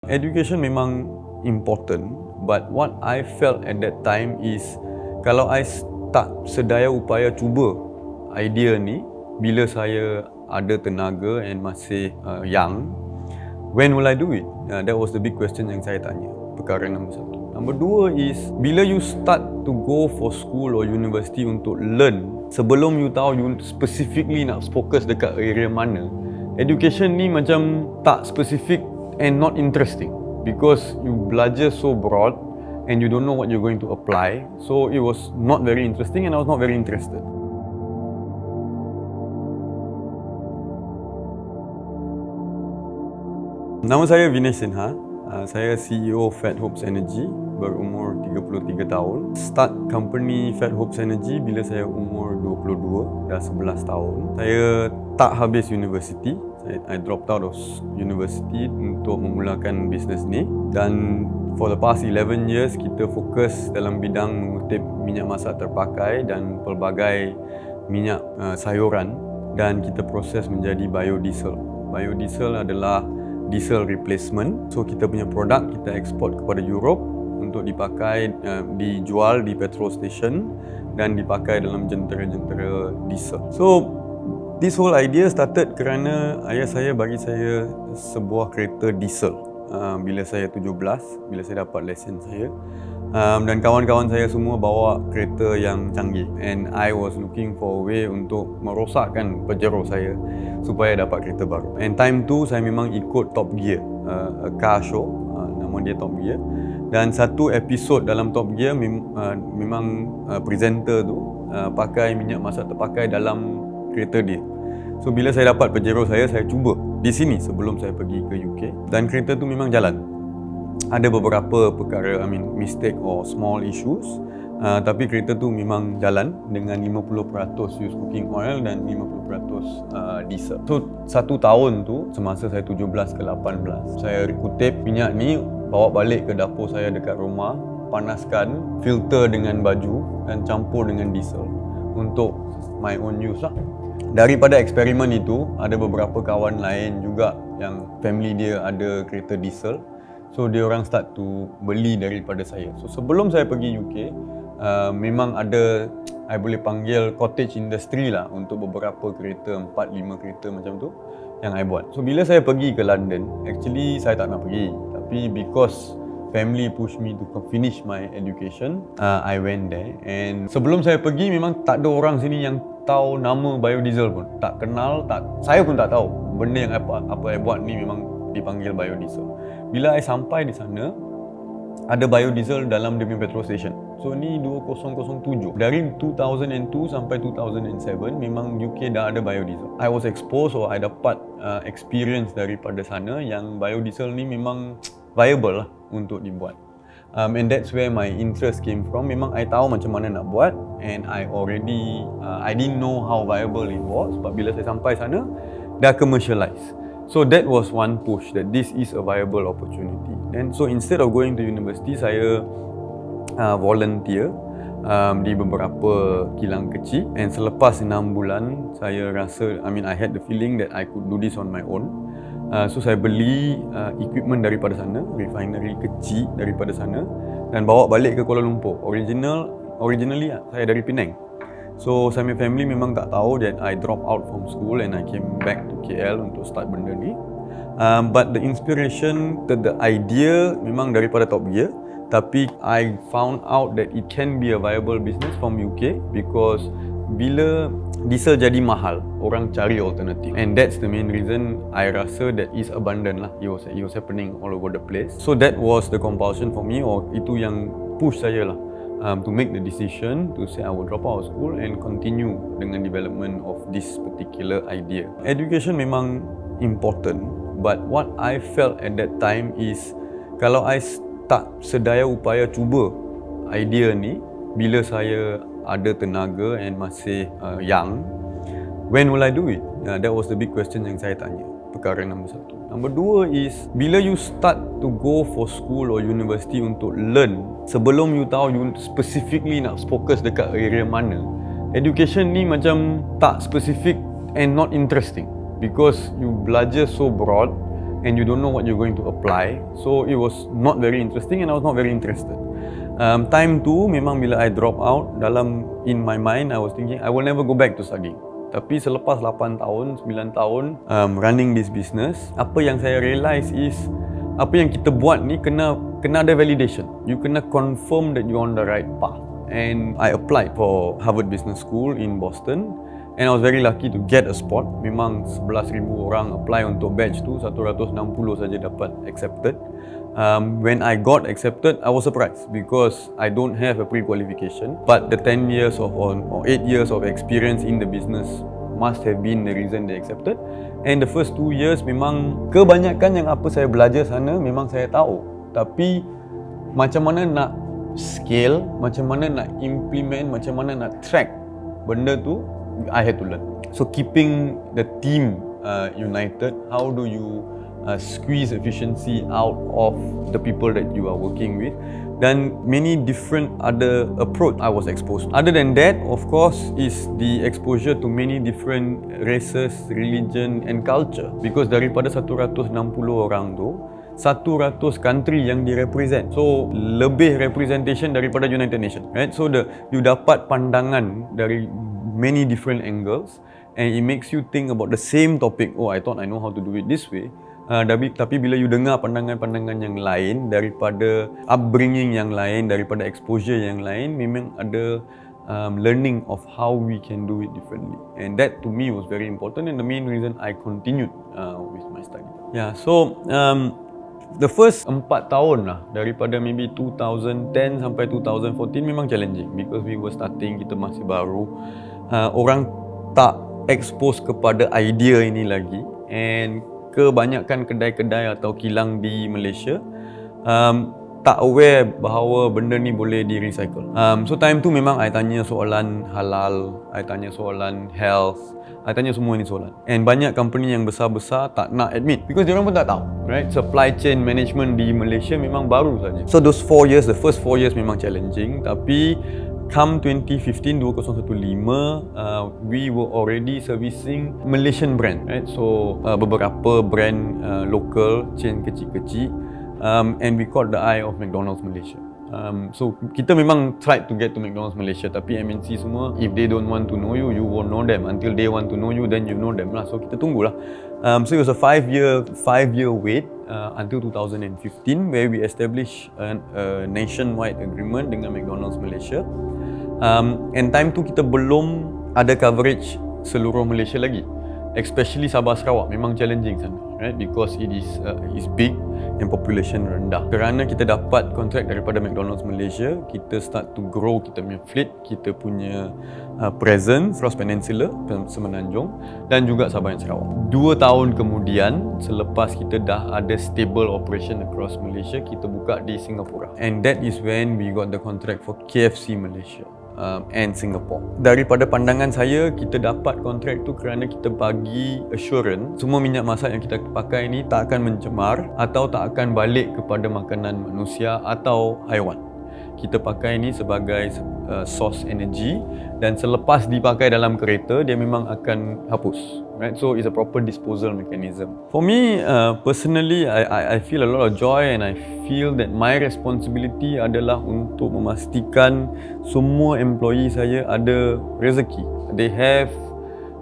Education memang important, but what I felt at that time is kalau I tak sedaya upaya cuba idea ni bila saya ada tenaga and masih young, when will I do it? That was the big question yang saya tanya. Perkara nombor satu. Nombor dua is bila you start to go for school or university untuk learn, sebelum you tahu you specifically nak fokus dekat area mana, education ni macam tak specific and not interesting because you belajar so broad and you don't know what you're going to apply. So it was not very interesting and I was not very interested. Nama saya Vinesh Sinha. Saya CEO Fat Hopes Energy, berumur 33 tahun. Start company Fat Hopes Energy bila saya umur 22, dah 11 tahun. Saya tak habis university. I dropped out of university untuk memulakan bisnes ni. Dan for the past 11 years, kita fokus dalam bidang mengutip minyak masak terpakai dan pelbagai minyak sayuran dan kita proses menjadi biodiesel. Biodiesel adalah diesel replacement. So kita punya produk kita ekspor kepada Europe untuk dipakai, dijual di petrol station dan dipakai dalam jentera-jentera diesel. So this whole idea started kerana ayah saya bagi saya sebuah kereta diesel bila saya 17, bila saya dapat lesen saya. Dan kawan-kawan saya semua bawa kereta yang canggih and I was looking for a way untuk merosakkan Pajero saya supaya dapat kereta baru. And time tu saya memang ikut Top Gear, a car show, nama dia Top Gear. Dan satu episod dalam Top Gear memang presenter tu pakai minyak masak terpakai dalam kereta dia. So bila saya dapat Pajero saya cuba di sini sebelum saya pergi ke UK dan kereta tu memang jalan. Ada beberapa perkara, mistake or small issues, tapi kereta tu memang jalan dengan 50% use cooking oil dan 50% diesel. So 1 tahun tu semasa saya 17 ke 18, saya kutip minyak ni, bawa balik ke dapur saya dekat rumah, panaskan, filter dengan baju dan campur dengan diesel untuk my own use lah. Daripada eksperimen itu, ada beberapa kawan lain juga yang family dia ada kereta diesel. So dia orang start to beli daripada saya. So sebelum saya pergi UK, memang ada, I boleh panggil cottage industry lah untuk beberapa kereta, 4-5 kereta macam tu yang I buat. So bila saya pergi ke London, actually saya tak nak pergi, tapi because family push me to finish my education, I went there. And sebelum saya pergi memang tak ada orang sini yang tahu nama biodiesel pun. Tak kenal, saya pun tak tahu benda yang apa I buat ni memang dipanggil biodiesel. Bila I sampai di sana, ada biodiesel dalam dia punya petrol station. So ni 2007. Dari 2002 sampai 2007 memang UK dah ada biodiesel. I was exposed or I dapat experience daripada sana yang biodiesel ni memang viable lah untuk dibuat. And that's where my interest came from. Memang I tahu macam mana nak buat and I didn't know how viable it was. But bila saya sampai sana, dah commercialize. So that was one push that this is a viable opportunity. And so instead of going to university, saya volunteer di beberapa kilang kecil. And selepas 6 bulan, saya rasa, I had the feeling that I could do this on my own. So saya beli equipment daripada sana, refinery kecil daripada sana dan bawa balik ke Kuala Lumpur. Originally saya dari Penang. So saya family memang tak tahu that I drop out from school and I came back to KL untuk start benda ni. But the inspiration, the idea memang daripada Top Gear, tapi I found out that it can be a viable business from UK because bila diesel jadi mahal, orang cari alternative. And that's the main reason I rasa that is abundant lah. It was happening all over the place. So that was the compulsion for me, or itu yang push saya lah. To make the decision to say I will drop out of school and continue dengan development of this particular idea. Education memang important, but what I felt at that time is kalau I tak sedaya upaya cuba idea ni bila saya ada tenaga and masih young, when will I do it? That was the big question yang saya tanya. Perkara nombor satu. Nombor dua is bila you start to go for school or university untuk learn, sebelum you tahu you specifically nak fokus dekat area mana, education ni macam tak specific and not interesting because you belajar so broad and you don't know what you're going to apply. So it was not very interesting and I was not very interested. Time tu memang bila I drop out, in my mind I was thinking I will never go back to studying. Tapi selepas 8 tahun, 9 tahun running this business, apa yang saya realise is apa yang kita buat ni kena ada validation. You kena confirm that you're on the right path. And I applied for Harvard Business School in Boston and I was very lucky to get a spot. Memang 11,000 orang apply untuk batch tu, 160 saja dapat accepted. When I got accepted, I was surprised because I don't have a pre-qualification, but the 10 years or 8 years of experience in the business must have been the reason they accepted. And the first 2 years memang kebanyakan yang apa saya belajar sana memang saya tahu, tapi macam mana nak scale, macam mana nak implement, macam mana nak track benda tu, I had to learn. So keeping the team united, how do you squeeze efficiency out of the people that you are working with, dan many different other approach I was exposed to. Other than that, of course, is the exposure to many different races, religion and culture, because daripada 160 orang tu 100 country yang direpresent. So lebih representation daripada United Nations, right? So you dapat pandangan dari many different angles and it makes you think about the same topic. Oh, I thought I know how to do it this way. Tapi bila you dengar pandangan-pandangan yang lain, daripada upbringing yang lain, daripada exposure yang lain, memang ada learning of how we can do it differently. And that to me was very important and the main reason I continued with my study. Yeah, so the first 4 tahun lah, daripada maybe 2010 sampai 2014 memang challenging because we were starting, kita masih baru. Orang tak expose kepada idea ini lagi, and kebanyakan kedai-kedai atau kilang di Malaysia tak aware bahawa benda ni boleh di recycle. So time tu memang I tanya soalan halal, I tanya soalan health, I tanya semua ni soalan. And banyak company yang besar-besar tak nak admit because diorang pun tak tahu, right? Supply chain management di Malaysia memang baru saja. So those 4 years, the first 4 years memang challenging, tapi come 2015, we were already servicing Malaysian brand, right? So beberapa brand local chain kecil-kecil, and we caught the eye of McDonald's Malaysia. So kita memang tried to get to McDonald's Malaysia, tapi MNC semua, if they don't want to know you, you won't know them. Until they want to know you, then you know them lah. So kita tunggulah. So it was a 5-year wait until 2015 where we established a nationwide agreement dengan McDonald's Malaysia. And time tu kita belum ada coverage seluruh Malaysia lagi, especially Sabah Sarawak memang challenging sana, right? Because it is big and population rendah. Kerana kita dapat kontrak daripada McDonald's Malaysia, kita start to grow kita punya fleet, kita punya presence across Peninsula, Semenanjung dan juga Sabah dan Sarawak. 2 tahun kemudian, selepas kita dah ada stable operation across Malaysia, kita buka di Singapura. And that is when we got the contract for KFC Malaysia and Singapore. Daripada pandangan saya, kita dapat kontrak tu kerana kita bagi assurance semua minyak masak yang kita pakai ni tak akan mencemar atau tak akan balik kepada makanan manusia atau haiwan. Kita pakai ni sebagai source energy dan selepas dipakai dalam kereta dia memang akan hapus, right? So it's a proper disposal mechanism. For me personally, I feel a lot of joy and I feel that my responsibility adalah untuk memastikan semua employee saya ada rezeki. They have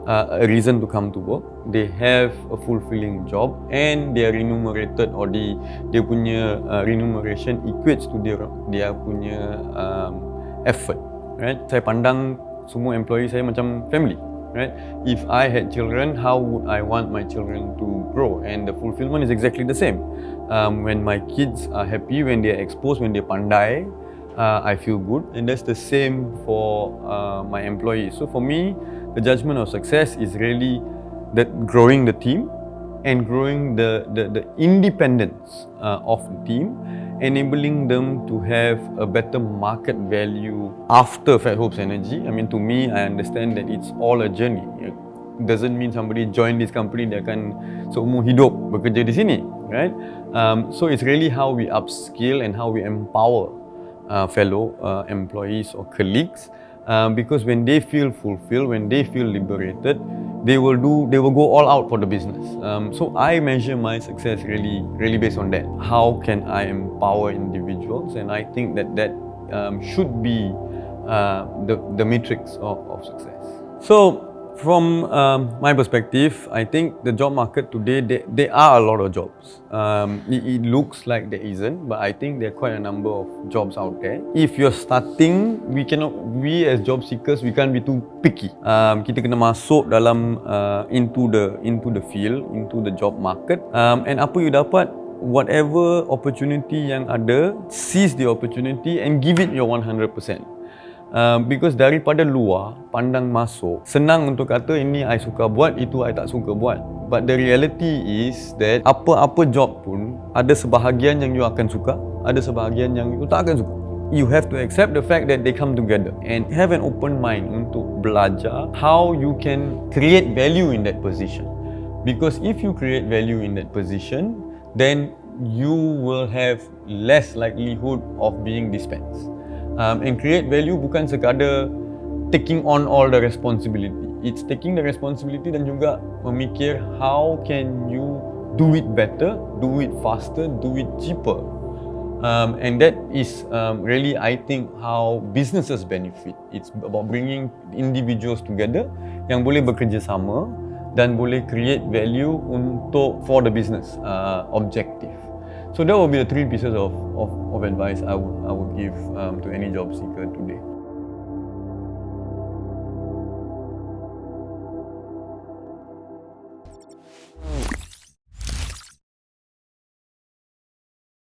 a reason to come to work, they have a fulfilling job and they are remunerated, or dia punya remuneration equates to dia punya effort, right? Saya pandang semua employee saya macam family, right? If I had children, how would I want my children to grow? And the fulfillment is exactly the same. When my kids are happy, when they are exposed, when they pandai, I feel good, and that's the same for my employees. So for me, the judgment of success is really that growing the team and growing the independence of the team, enabling them to have a better market value after Fat Hopes Energy. I mean, to me, I understand that it's all a journey. It doesn't mean somebody join this company dia akan seumur hidup bekerja di sini, right? So it's really how we upskill and how we empower fellow employees or colleagues because when they feel fulfilled, when they feel liberated, they will go all out for the business. So I measure my success really based on that. How can I empower individuals? And I think that should be the matrix of success. So from my perspective, I think the job market today, there are a lot of jobs. It looks like there isn't, but I think there are quite a number of jobs out there. If you're starting, we as job seekers, we can't be too picky. Kita kena masuk dalam into the field, into the job market. And apa you dapat, whatever opportunity yang ada, seize the opportunity and give it your 100%. Because daripada luar pandang masuk, senang untuk kata ini I suka buat, itu I tak suka buat. But the reality is that apa-apa job pun ada sebahagian yang you akan suka, ada sebahagian yang you tak akan suka. You have to accept the fact that they come together and have an open mind untuk belajar how you can create value in that position. Because if you create value in that position, then you will have less likelihood of being dispensed. And create value bukan sekadar taking on all the responsibility. It's taking the responsibility dan juga memikir how can you do it better, do it faster, do it cheaper. And that is really, I think, how businesses benefit. It's about bringing individuals together yang boleh bekerjasama dan boleh create value for the business objective. So that will be the 3 pieces of advice I would give to any job seeker today.